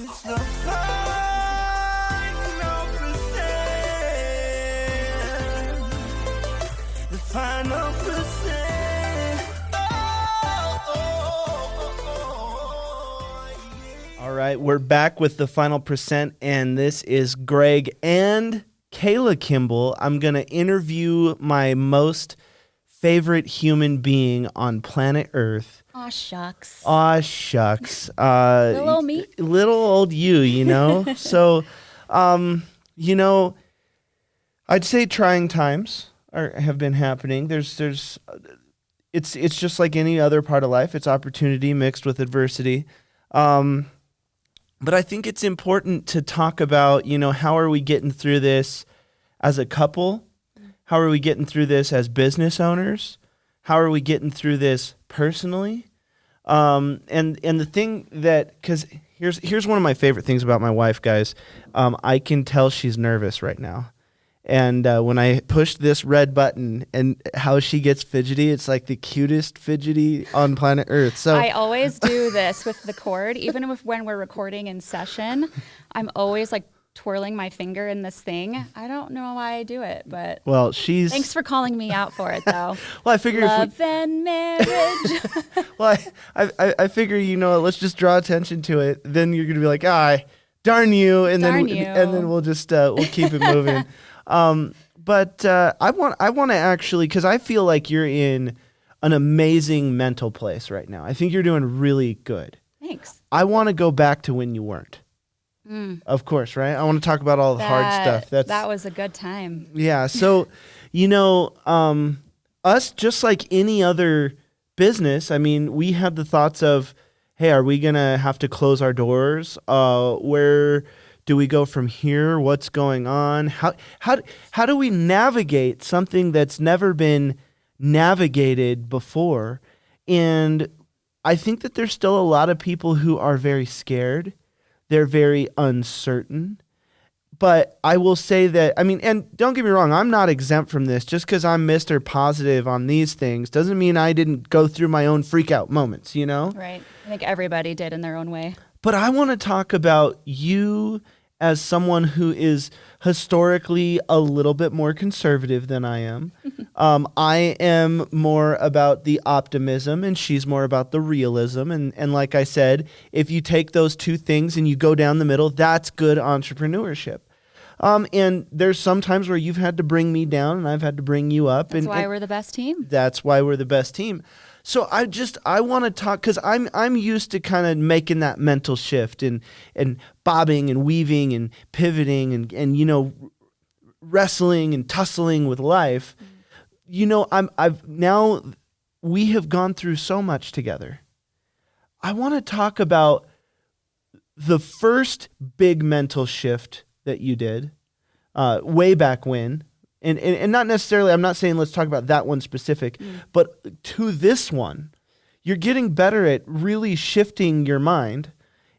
It's the final percent. The final percent. All right, we're back with the final percent, and this is Greg and Cayla Kimble. I'm going to interview my most favorite human being on planet Earth. Aw, shucks. Aw, shucks. Little old me. Little old you know? So, I'd say trying times have been happening. It's just like any other part of life. It's opportunity mixed with adversity. But I think it's important to talk about, how are we getting through this as a couple? How are we getting through this as business owners? How are we getting through this personally? And the thing that, because here's one of my favorite things about my wife, guys. I can tell she's nervous right now. And when I push this red button and how she gets fidgety, it's like the cutest fidgety on planet Earth. So I always do this with the cord, even when we're recording in session. I'm always like twirling my finger in this thing. I don't know why I do it, but thanks for calling me out for it, though. Well, I figure love and marriage. Well, I figure let's just draw attention to it. Then you're gonna be like, darn you, and then we'll just we'll keep it moving. But I want to actually, because I feel like you're in an amazing mental place right now. I think you're doing really good. Thanks. I want to go back to when you weren't. Of course, right? I want to talk about all the hard stuff. That was a good time. Yeah. So, us, just like any other business, I mean, we had the thoughts of, hey, are we going to have to close our doors? Where do we go from here? What's going on? How do we navigate something that's never been navigated before? And I think that there's still a lot of people who are very scared. They're very uncertain. But I will say that, and don't get me wrong, I'm not exempt from this. Just because I'm Mr. Positive on these things doesn't mean I didn't go through my own freak out moments, Right. I think everybody did in their own way. But I want to talk about you as someone who is historically a little bit more conservative than I am. I am more about the optimism, and she's more about the realism. And like I said, if you take those two things and you go down the middle, that's good entrepreneurship. And there's some times where you've had to bring me down and I've had to bring you up. That's why we're the best team. That's why we're the best team. So I want to talk, because I'm used to kind of making that mental shift and bobbing and weaving and pivoting and wrestling and tussling with life. We have gone through so much together. I want to talk about the first big mental shift that you did way back when. And not necessarily, I'm not saying let's talk about that one specific, but to this one, you're getting better at really shifting your mind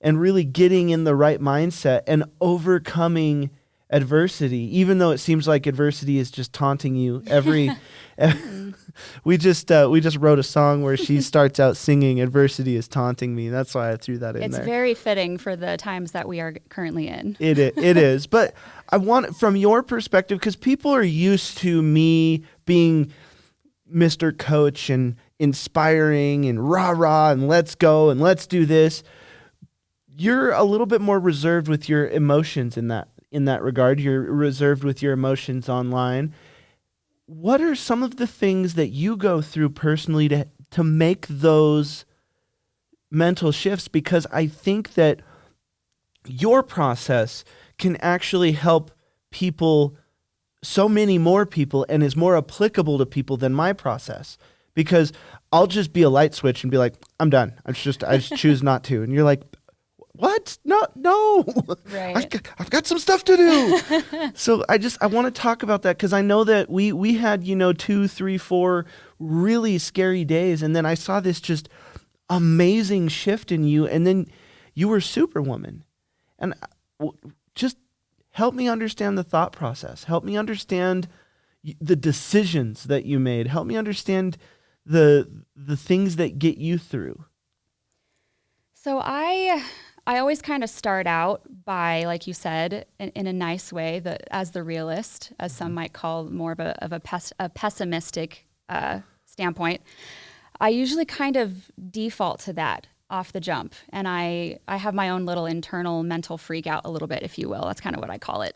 and really getting in the right mindset and overcoming adversity, even though it seems like adversity is just taunting you we just wrote a song where she starts out singing "Adversity is taunting me." That's why I threw that in there. It's very fitting for the times that we are currently in. It is. But I want, from your perspective, because people are used to me being Mr. Coach and inspiring and rah-rah and let's go and let's do this. You're a little bit more reserved with your emotions in that regard. You're reserved with your emotions online. What are some of the things that you go through personally to make those mental shifts? Because I think that your process can actually help people, so many more people, and is more applicable to people than my process. Because I'll just be a light switch and be like, I'm done. I just choose not to. And you're like, what? No. Right. I've got some stuff to do. So I want to talk about that, because I know that we had, 2, 3, 4 really scary days. And then I saw this just amazing shift in you. And then you were Superwoman. And just help me understand the thought process. Help me understand the decisions that you made. Help me understand the things that get you through. So I I always kind of start out by, like you said, in a nice way, as the realist, as some might call more of a pessimistic standpoint. I usually kind of default to that off the jump, and I have my own little internal mental freak out a little bit, if you will. That's kind of what I call it.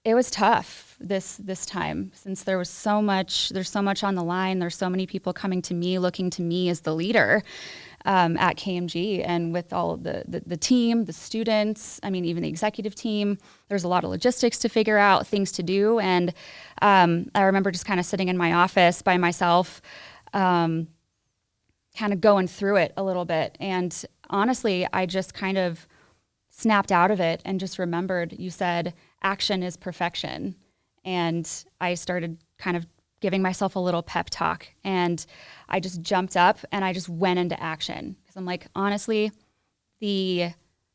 It was tough this time, since there's so much on the line. There's so many people coming to me, looking to me as the leader at KMG, and with all of the team, the students, I mean, even the executive team. There's a lot of logistics to figure out, things to do. And I remember just kind of sitting in my office by myself, kind of going through it a little bit. And honestly, I just kind of snapped out of it and just remembered, you said, action is perfection. And I started kind of giving myself a little pep talk, and I just jumped up and I just went into action. Because I'm like, honestly, the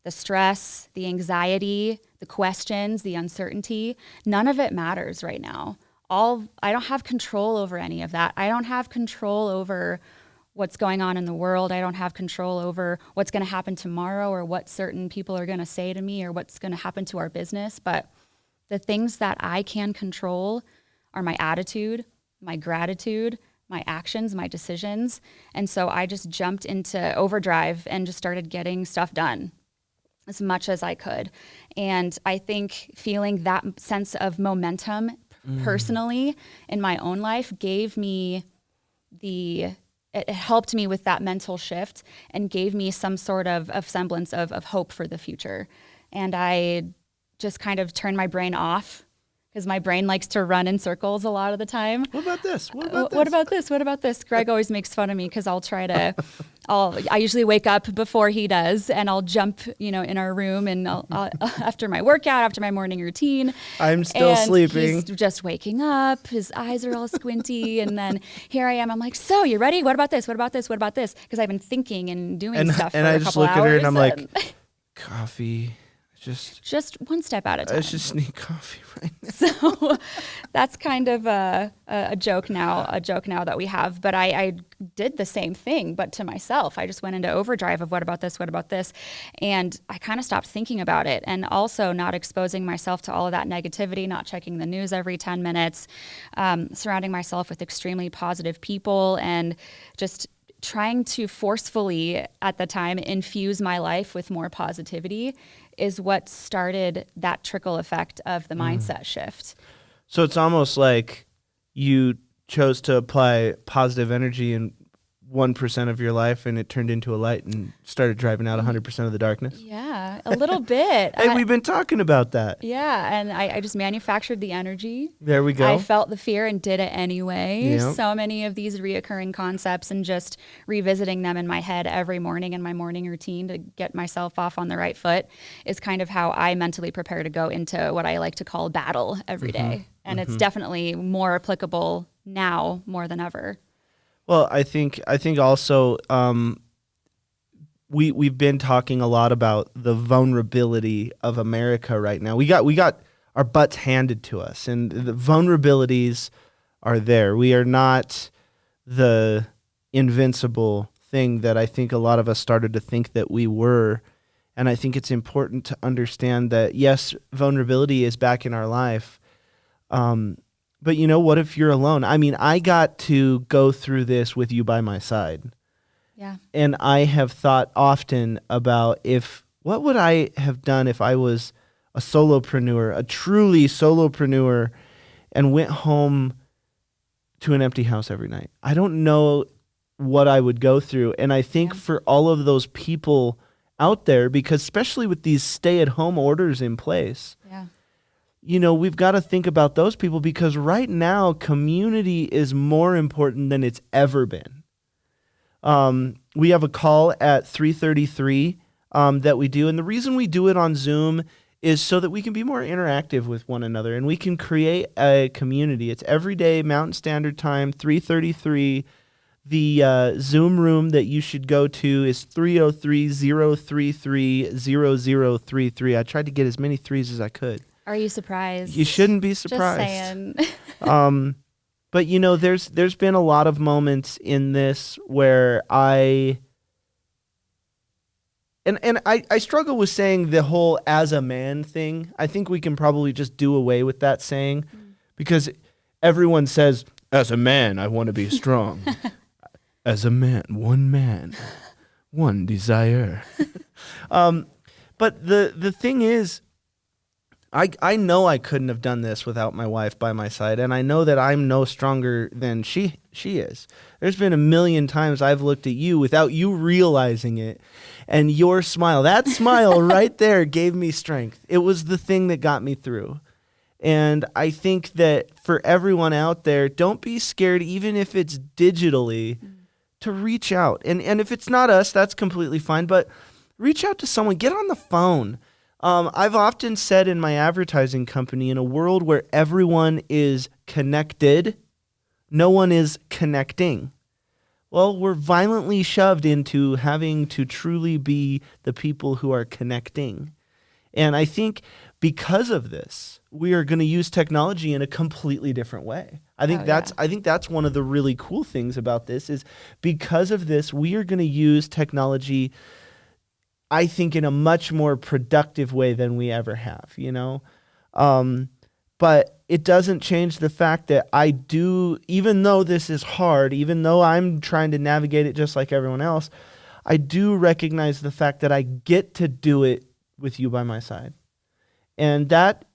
stress, the anxiety, the questions, the uncertainty, none of it matters right now. I don't have control over any of that. I don't have control over what's going on in the world. I don't have control over what's going to happen tomorrow, or what certain people are going to say to me, or what's going to happen to our business. But the things that I can control are my attitude, my gratitude, my actions, my decisions. And so I just jumped into overdrive and just started getting stuff done as much as I could. And I think feeling that sense of momentum personally in my own life gave me it helped me with that mental shift and gave me some sort of semblance of hope for the future. And I just kind of turned my brain off, because my brain likes to run in circles a lot of the time. What about this? What about this? What about this? Greg always makes fun of me because I usually wake up before he does, and I'll jump, in our room, and I'll after my workout, after my morning routine. I'm still sleeping. He's just waking up. His eyes are all squinty, and then here I am. I'm like, so you ready? What about this? What about this? What about this? Because I've been thinking and doing stuff for a couple hours. And I just look at her and I'm like, coffee. Just one step at a time. I just need coffee right now. So that's kind of a joke now that we have. But I did the same thing, but to myself. I just went into overdrive of what about this? What about this? And I kind of stopped thinking about it, and also not exposing myself to all of that negativity, not checking the news every 10 minutes, surrounding myself with extremely positive people, and just trying to forcefully, at the time, infuse my life with more positivity is what started that trickle effect of the mindset shift. So it's almost like you chose to apply positive energy in 1% of your life, and it turned into a light and started driving out 100% of the darkness. Yeah, a little bit. Hey, we've been talking about that. Yeah, and I just manufactured the energy. There we go. I felt the fear and did it anyway. Yep. So many of these reoccurring concepts, and just revisiting them in my head every morning in my morning routine to get myself off on the right foot is kind of how I mentally prepare to go into what I like to call battle every day. And it's definitely more applicable now more than ever. Well, I think also we've been talking a lot about the vulnerability of America right now. We got our butts handed to us, and the vulnerabilities are there. We are not the invincible thing that I think a lot of us started to think that we were. And I think it's important to understand that, yes, vulnerability is back in our life. But what if you're alone? I mean, I got to go through this with you by my side. Yeah. And I have thought often about what would I have done if I was a solopreneur, a truly solopreneur, and went home to an empty house every night. I don't know what I would go through. And I think for all of those people out there, because especially with these stay-at-home orders in place, we've got to think about those people, because right now community is more important than it's ever been. We have a call at 3:33 that we do, and the reason we do it on Zoom is so that we can be more interactive with one another, and we can create a community. It's every day, Mountain Standard Time, 3:33. The Zoom room that you should go to is 303-033-0033. I tried to get as many threes as I could. Are you surprised? You shouldn't be surprised. Just saying. But there's been a lot of moments in this where I struggle with saying the whole as a man thing. I think we can probably just do away with that saying because everyone says, as a man, I want to be strong. As a man, one desire. But the thing is, I know I couldn't have done this without my wife by my side, and I know that I'm no stronger than she is. There's been a million times I've looked at you without you realizing it, and your smile, that smile right there gave me strength. It was the thing that got me through. And I think that for everyone out there, don't be scared, even if it's digitally, to reach out. And if it's not us, that's completely fine, but reach out to someone. Get on the phone. I've often said in my advertising company, in a world where everyone is connected, no one is connecting. Well, we're violently shoved into having to truly be the people who are connecting. And I think because of this, we are going to use technology in a completely different way. I think that's one of the really cool things about this is because of this, we are going to use technology, I think, in a much more productive way than we ever have, But it doesn't change the fact that I do, even though this is hard, even though I'm trying to navigate it just like everyone else, I do recognize the fact that I get to do it with you by my side. And that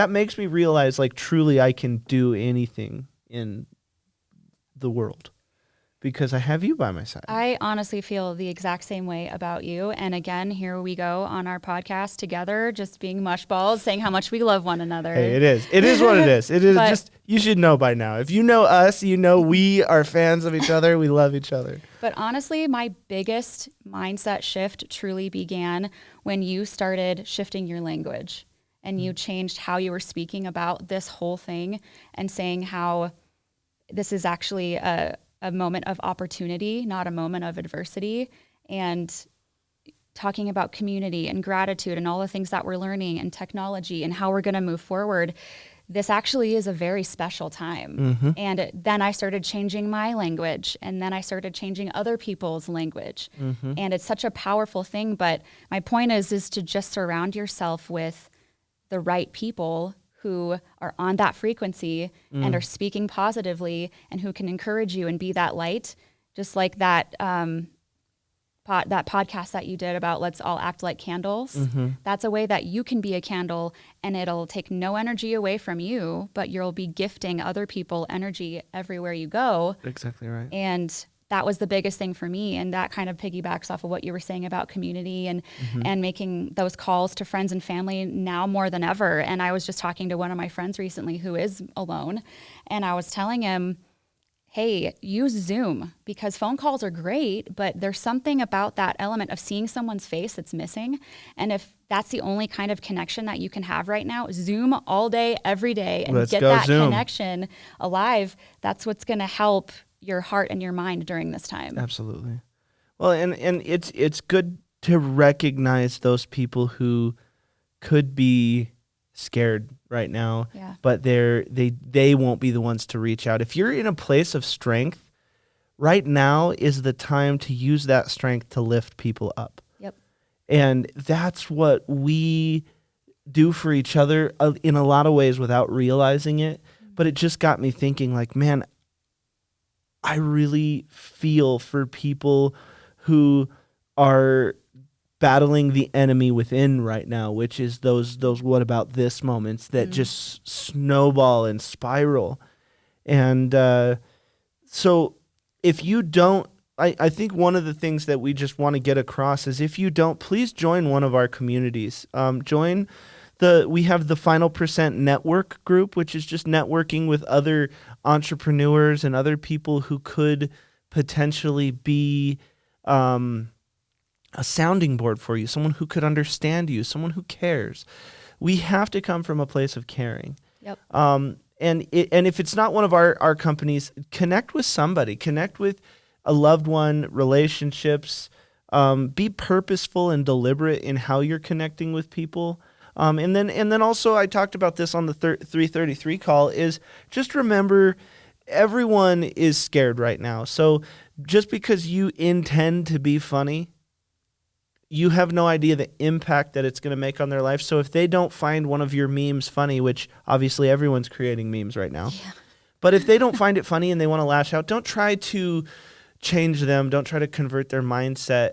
makes me realize, like, truly I can do anything in the world because I have you by my side. I honestly feel the exact same way about you. And again, here we go on our podcast together, just being mushballs, saying how much we love one another. Hey, it is. It is what it is. It is just, you should know by now. If you know us, we are fans of each other. We love each other. But honestly, my biggest mindset shift truly began when you started shifting your language and you changed how you were speaking about this whole thing and saying how this is actually a moment of opportunity, not a moment of adversity, and talking about community and gratitude and all the things that we're learning and technology and how we're going to move forward. This actually is a very special time. Mm-hmm. And then I started changing my language, and then I started changing other people's language. Mm-hmm. And it's such a powerful thing. But my point is to just surround yourself with the right people who are on that frequency and are speaking positively and who can encourage you and be that light, just like that that podcast that you did about let's all act like candles. Mm-hmm. That's a way that you can be a candle, and it'll take no energy away from you, but you'll be gifting other people energy everywhere you go. Exactly right. And that was the biggest thing for me. And that kind of piggybacks off of what you were saying about community and making those calls to friends and family now more than ever. And I was just talking to one of my friends recently who is alone, and I was telling him, hey, use Zoom, because phone calls are great, but there's something about that element of seeing someone's face that's missing. And if that's the only kind of connection that you can have right now, Zoom all day, every day, and get that Zoom connection alive. That's what's going to help your heart and your mind during this time. Absolutely. Well, and it's good to recognize those people who could be scared right now, but they won't be the ones to reach out. If you're in a place of strength, right now is the time to use that strength to lift people up. Yep. And that's what we do for each other in a lot of ways without realizing it. But it just got me thinking, like, man, I really feel for people who are battling the enemy within right now, which is those what about this moments that just snowball and spiral. And so if you don't, I think one of the things that we just want to get across is if you don't, please join one of our communities. We have the Final Percent Network group, which is just networking with other entrepreneurs and other people who could potentially be a sounding board for you, someone who could understand you, someone who cares. We have to come from a place of caring. Yep. And if it's not one of our companies, connect with somebody, connect with a loved one, relationships, be purposeful and deliberate in how you're connecting with people. And then also I talked about this on the 333 call is just remember everyone is scared right now. So just because you intend to be funny, you have no idea the impact that it's going to make on their life. So if they don't find one of your memes funny, which obviously everyone's creating memes right now, but if they don't find it funny and they want to lash out, don't try to change them. Don't try to convert their mindset.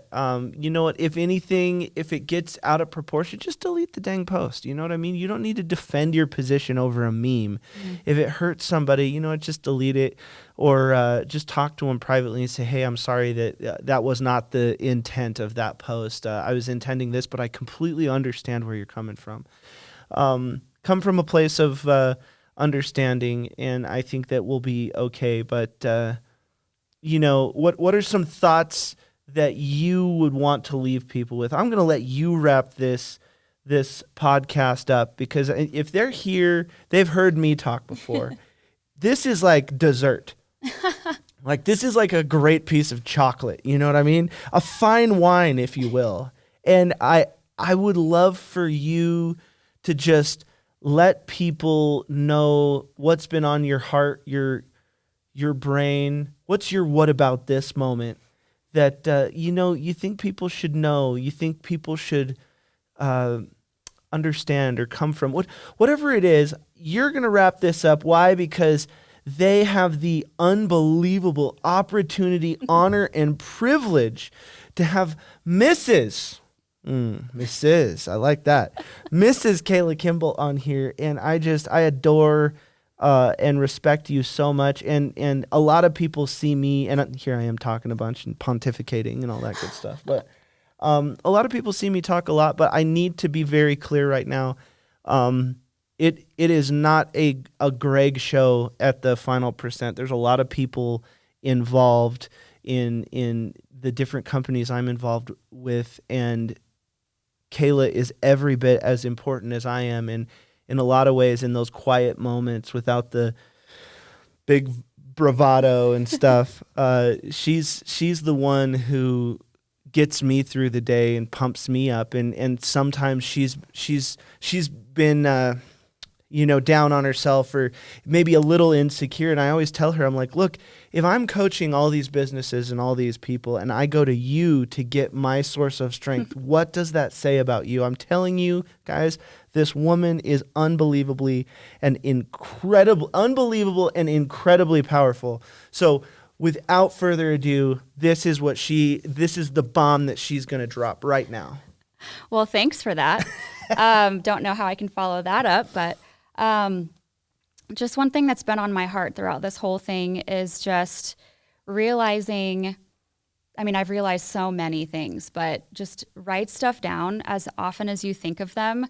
You know what? If anything, if it gets out of proportion, just delete the dang post. You know what I mean? You don't need to defend your position over a meme. If it hurts somebody, you know what? Just delete it, or just talk to them privately and say, hey, I'm sorry that that was not the intent of that post. I was intending this, but I completely understand where you're coming from. Come from a place of understanding, and I think that we'll be okay. But you know, what are some thoughts that you would want to leave people with? I'm going to let you wrap this podcast up, because if they're here, they've heard me talk before. This is like dessert. Like, this is like a great piece of chocolate. You know what I mean? A fine wine, if you will. And I would love for you to just let people know what's been on your heart, your brain. What's your what about this moment that, you know, you think people should know, you think people should understand or come from? Whatever it is, you're going to wrap this up. Why? Because they have the unbelievable opportunity, honor, and privilege to have Mrs. I like that. Mrs. Cayla Kimble on here. And I adore and respect you so much. And a lot of people see me, and here I am talking a bunch and pontificating and all that good stuff. But a lot of people see me talk a lot, but I need to be very clear right now. It is not a Greg show at the final percent. There's a lot of people involved in the different companies I'm involved with, and Cayla is every bit as important as I am, and in a lot of ways, in those quiet moments without the big bravado and stuff, she's the one who gets me through the day and pumps me up, and sometimes she's been down on herself or maybe a little insecure. And I always tell her, I'm like, look, if I'm coaching all these businesses and all these people and I go to you to get my source of strength, what does that say about you? I'm telling you guys, this woman is unbelievable and incredibly powerful. So without further ado, this is the bomb that she's going to drop right now. Well, thanks for that. Don't know how I can follow that up, but just one thing that's been on my heart throughout this whole thing is just realizing, I've realized so many things, but just write stuff down as often as you think of them.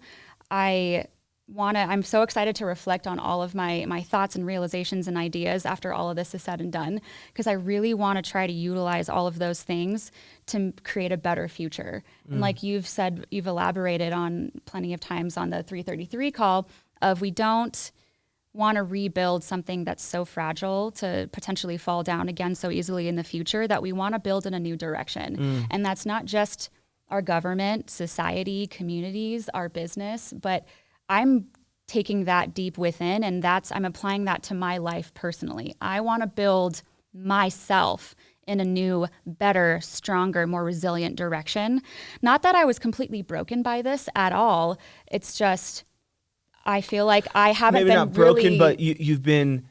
I'm so excited to reflect on all of my thoughts and realizations and ideas after all of this is said and done, because I really want to try to utilize all of those things to create a better future. And like you've said, you've elaborated on plenty of times on the 333 call of, we don't want to rebuild something that's so fragile to potentially fall down again so easily in the future, that we want to build in a new direction. And that's not just our government, society, communities, our business, but I'm taking that deep within, and I'm applying that to my life personally. I want to build myself in a new, better, stronger, more resilient direction. Not that I was completely broken by this at all. It's just, I feel like I haven't maybe been not broken, really... but you've been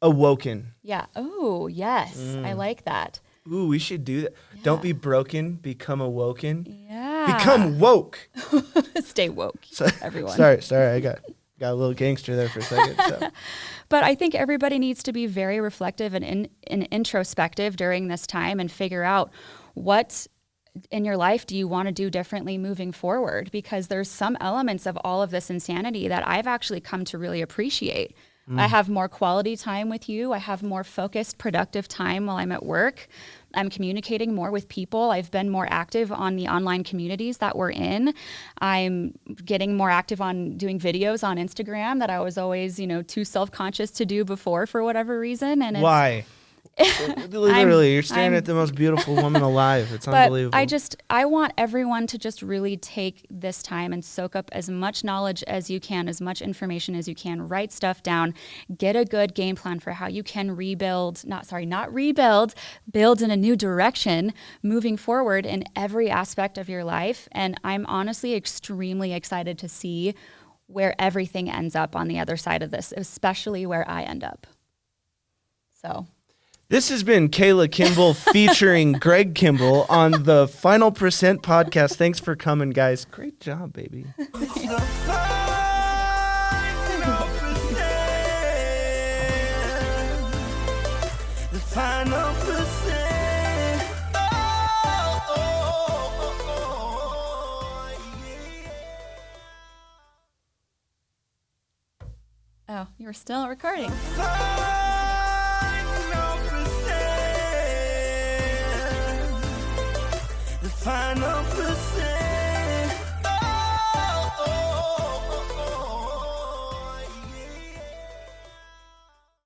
awoken. Yeah. Oh, yes. I like that. Ooh, we should do that. Yeah. Don't be broken, become awoken. Yeah. Become woke. Stay woke, everyone. Sorry, I got a little gangster there for a second. So. But I think everybody needs to be very reflective and introspective during this time and figure out what in your life do you want to do differently moving forward, because there's some elements of all of this insanity that I've actually come to really appreciate. I have more quality time with you. I have more focused, productive time while I'm at work. I'm communicating more with people. I've been more active on the online communities that we're in. I'm getting more active on doing videos on Instagram that I was always, too self-conscious to do before for whatever reason. And why? Literally, you're staring at the most beautiful woman alive. It's unbelievable. I want everyone to just really take this time and soak up as much knowledge as you can, as much information as you can, write stuff down, get a good game plan for how you can build in a new direction moving forward in every aspect of your life. And I'm honestly extremely excited to see where everything ends up on the other side of this, especially where I end up. So... This has been Cayla Kimble featuring Greg Kimble on the Final Percent podcast. Thanks for coming, guys. Great job, baby. Oh, you were still recording.